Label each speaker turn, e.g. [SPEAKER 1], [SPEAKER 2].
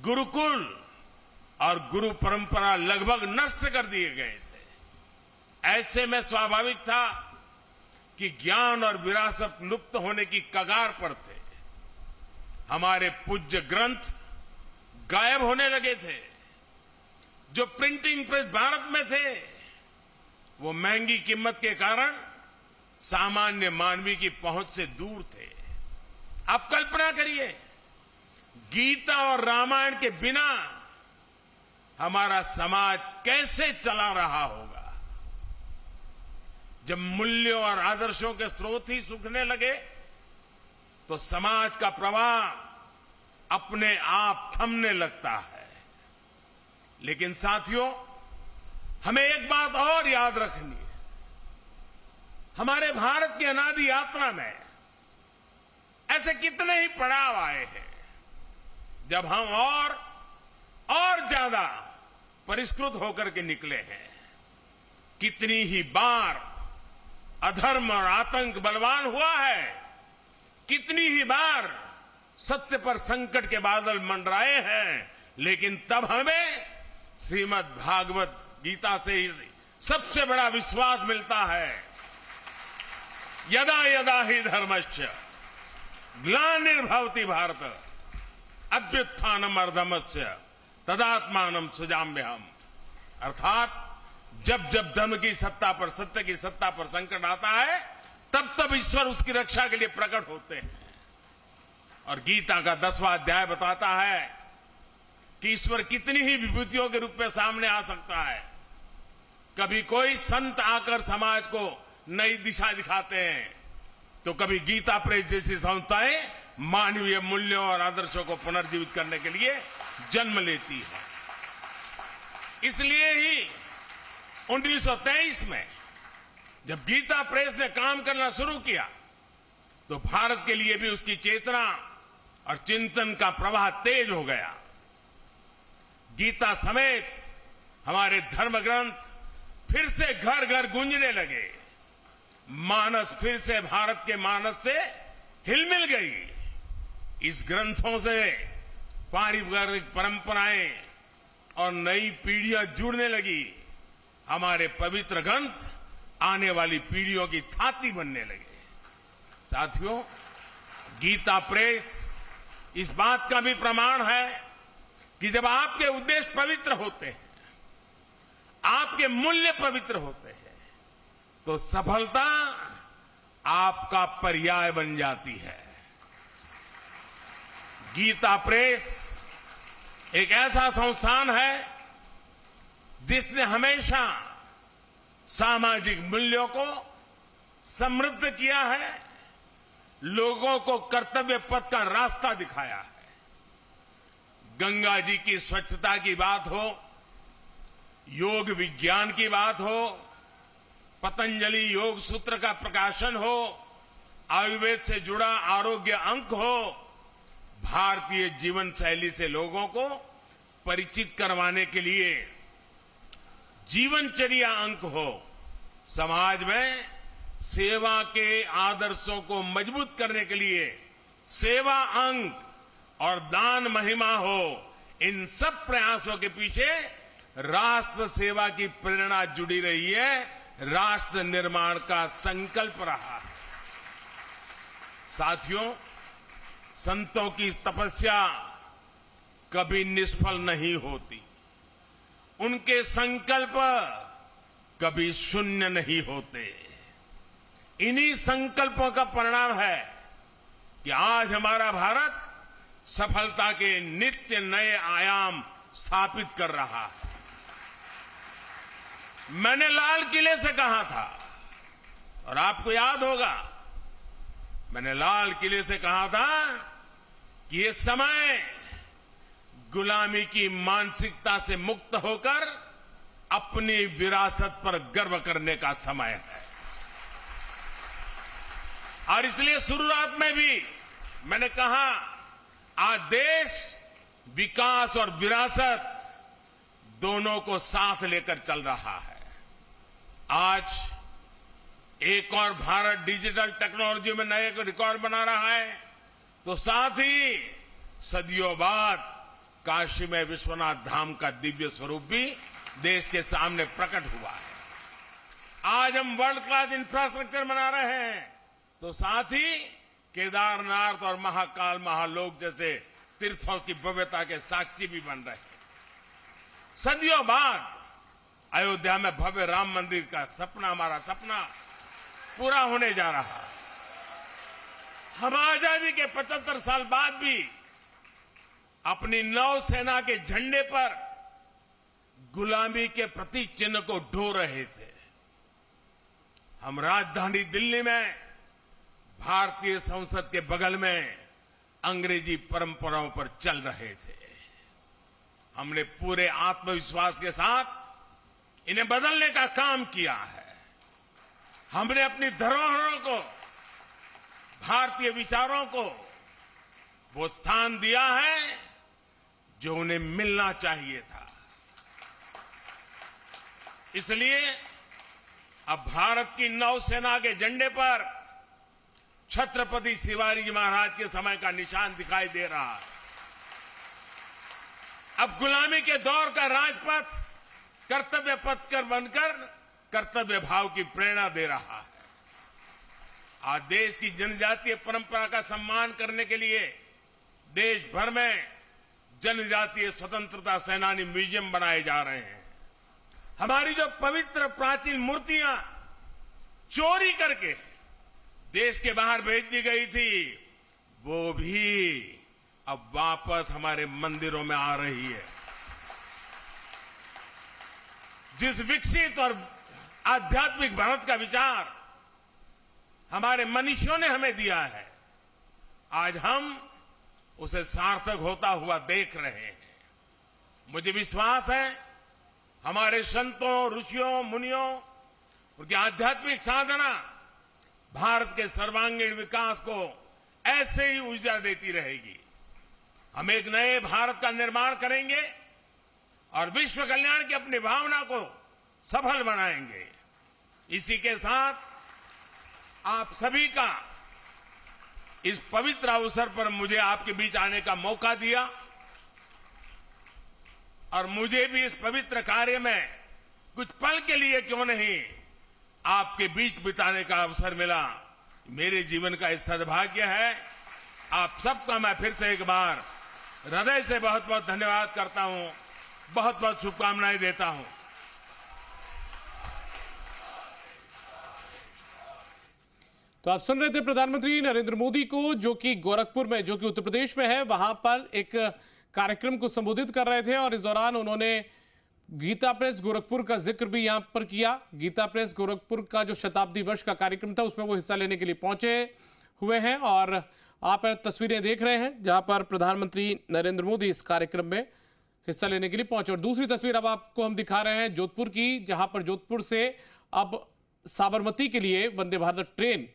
[SPEAKER 1] गुरुकुल और गुरु परंपरा लगभग नष्ट कर दिए गए थे। ऐसे में स्वाभाविक था कि ज्ञान और विरासत लुप्त होने की कगार पर थे। हमारे पूज्य ग्रंथ गायब होने लगे थे। जो प्रिंटिंग प्रेस भारत में थे वो महंगी कीमत के कारण सामान्य मानवी की पहुंच से दूर थे। आप कल्पना करिए, गीता और रामायण के बिना हमारा समाज कैसे चला रहा होगा। जब मूल्यों और आदर्शों के स्रोत ही सूखने लगे तो समाज का प्रवाह अपने आप थमने लगता है। लेकिन साथियों, हमें एक बात और याद रखनी है। हमारे भारत की अनादि यात्रा में ऐसे कितने ही पड़ाव आए हैं जब हम और ज्यादा परिष्कृत होकर के निकले हैं। कितनी ही बार अधर्म और आतंक बलवान हुआ है, कितनी ही बार सत्य पर संकट के बादल मंडराए हैं, लेकिन तब हमें श्रीमद् भागवत गीता से ही सबसे बड़ा विश्वास मिलता है। यदा यदा ही धर्मस्य ग्लानिर्भवति भारत अभ्युत्थानम अधर्मस्य तदात्मानं सृजाम्यहम्। अर्थात जब जब धर्म की सत्ता पर, सत्य की सत्ता पर संकट आता है, तब तब ईश्वर उसकी रक्षा के लिए प्रकट होते हैं। और गीता का 10वां अध्याय बताता है कि ईश्वर कितनी ही विभूतियों के रूप में सामने आ सकता है। कभी कोई संत आकर समाज को नई दिशा दिखाते हैं, तो कभी गीता प्रेस जैसी संस्थाएं मानवीय मूल्यों और आदर्शों को पुनर्जीवित करने के लिए जन्म लेती है। इसलिए ही 1923 में जब गीता प्रेस ने काम करना शुरू किया तो भारत के लिए भी उसकी चेतना और चिंतन का प्रवाह तेज हो गया। गीता समेत हमारे धर्म ग्रंथ फिर से घर घर गूंजने लगे। मानस फिर से भारत के मानस से हिलमिल गई। इस ग्रंथों से पारिवारिक परंपराएं और नई पीढ़ियां जुड़ने लगी। हमारे पवित्र ग्रंथ आने वाली पीढ़ियों की थाती बनने लगे। साथियों, गीता प्रेस इस बात का भी प्रमाण है कि जब आपके उद्देश्य पवित्र होते हैं, आपके मूल्य पवित्र होते हैं, तो सफलता आपका पर्याय बन जाती है। गीता प्रेस एक ऐसा संस्थान है जिसने हमेशा सामाजिक मूल्यों को समृद्ध किया है, लोगों को कर्तव्य पथ का रास्ता दिखाया है। गंगा जी की स्वच्छता की बात हो, योग विज्ञान की बात हो, पतंजलि योग सूत्र का प्रकाशन हो, आयुर्वेद से जुड़ा आरोग्य अंक हो, भारतीय जीवन शैली से लोगों को परिचित करवाने के लिए जीवनचर्या अंक हो, समाज में सेवा के आदर्शों को मजबूत करने के लिए सेवा अंक और दान महिमा हो, इन सब प्रयासों के पीछे राष्ट्र सेवा की प्रेरणा जुड़ी रही है, राष्ट्र निर्माण का संकल्प रहा है। साथियों, संतों की तपस्या कभी निष्फल नहीं होती, उनके संकल्प कभी शून्य नहीं होते। इन्हीं संकल्पों का परिणाम है कि आज हमारा भारत सफलता के नित्य नए आयाम स्थापित कर रहा है। मैंने लाल किले से कहा था, और आपको याद होगा, मैंने लाल किले से कहा था कि ये समय गुलामी की मानसिकता से मुक्त होकर अपनी विरासत पर गर्व करने का समय है। और इसलिए शुरुआत में भी मैंने कहा, आज देश विकास और विरासत दोनों को साथ लेकर चल रहा है। आज एक और भारत डिजिटल टेक्नोलॉजी में नए रिकॉर्ड बना रहा है, तो साथ ही सदियों बाद काशी में विश्वनाथ धाम का दिव्य स्वरूप भी देश के सामने प्रकट हुआ है। आज हम वर्ल्ड क्लास इंफ्रास्ट्रक्चर बना रहे हैं, तो साथ ही केदारनाथ और महाकाल महालोक जैसे तीर्थों की भव्यता के साक्षी भी बन रहे हैं। सदियों बाद अयोध्या में भव्य राम मंदिर का सपना, हमारा सपना पूरा होने जा रहा है। हम आजादी के 75 साल बाद भी अपनी नौसेना के झंडे पर गुलामी के प्रतीक चिन्ह को ढो रहे थे। हम राजधानी दिल्ली में भारतीय संसद के बगल में अंग्रेजी परंपराओं पर चल रहे थे। हमने पूरे आत्मविश्वास के साथ इन्हें बदलने का काम किया है। हमने अपनी धरोहरों को, भारतीय विचारों को वो स्थान दिया है जो उन्हें मिलना चाहिए था। इसलिए अब भारत की नौसेना के झंडे पर छत्रपति शिवाजी महाराज के समय का निशान दिखाई दे रहा है। अब गुलामी के दौर का राजपथ कर्तव्य पथ कर बनकर कर्तव्य भाव की प्रेरणा दे रहा है। आज देश की जनजातीय परंपरा का सम्मान करने के लिए देश भर में जनजातीय स्वतंत्रता सेनानी म्यूजियम बनाए जा रहे हैं। हमारी जो पवित्र प्राचीन मूर्तियां चोरी करके देश के बाहर भेज दी गई थी, वो भी अब वापस हमारे मंदिरों में आ रही है। जिस विकसित और आध्यात्मिक भारत का विचार हमारे मनीषियों ने हमें दिया है, आज हम उसे सार्थक होता हुआ देख रहे हैं। मुझे विश्वास है हमारे संतों, ऋषियों, मुनियों, उनकी आध्यात्मिक साधना भारत के सर्वांगीण विकास को ऐसे ही ऊर्जा देती रहेगी। हम एक नए भारत का निर्माण करेंगे और विश्व कल्याण की अपनी भावना को सफल बनाएंगे। इसी के साथ आप सभी का इस पवित्र अवसर पर मुझे आपके बीच आने का मौका दिया और मुझे भी इस पवित्र कार्य में कुछ पल के लिए क्यों नहीं आपके बीच बिताने का अवसर मिला। मेरे जीवन का यह सद्भाग्य है। आप सबका मैं फिर से एक बार हृदय से बहुत बहुत धन्यवाद करता हूं, बहुत बहुत शुभकामनाएं देता हूं।
[SPEAKER 2] तो आप सुन रहे थे प्रधानमंत्री नरेंद्र मोदी को, जो कि गोरखपुर में, जो कि उत्तर प्रदेश में है, वहां पर एक कार्यक्रम को संबोधित कर रहे थे और इस दौरान उन्होंने गीता प्रेस गोरखपुर का जिक्र भी यहां पर किया। गीता प्रेस गोरखपुर का जो शताब्दी वर्ष का कार्यक्रम था उसमें वो हिस्सा लेने के लिए पहुंचे हुए हैं और आप तस्वीरें देख रहे हैं जहां पर प्रधानमंत्री नरेंद्र मोदी इस कार्यक्रम में हिस्सा लेने के लिए पहुंचे। और दूसरी तस्वीर अब आपको हम दिखा रहे हैं जोधपुर की, जहां पर जोधपुर से अब साबरमती के लिए वंदे भारत ट्रेन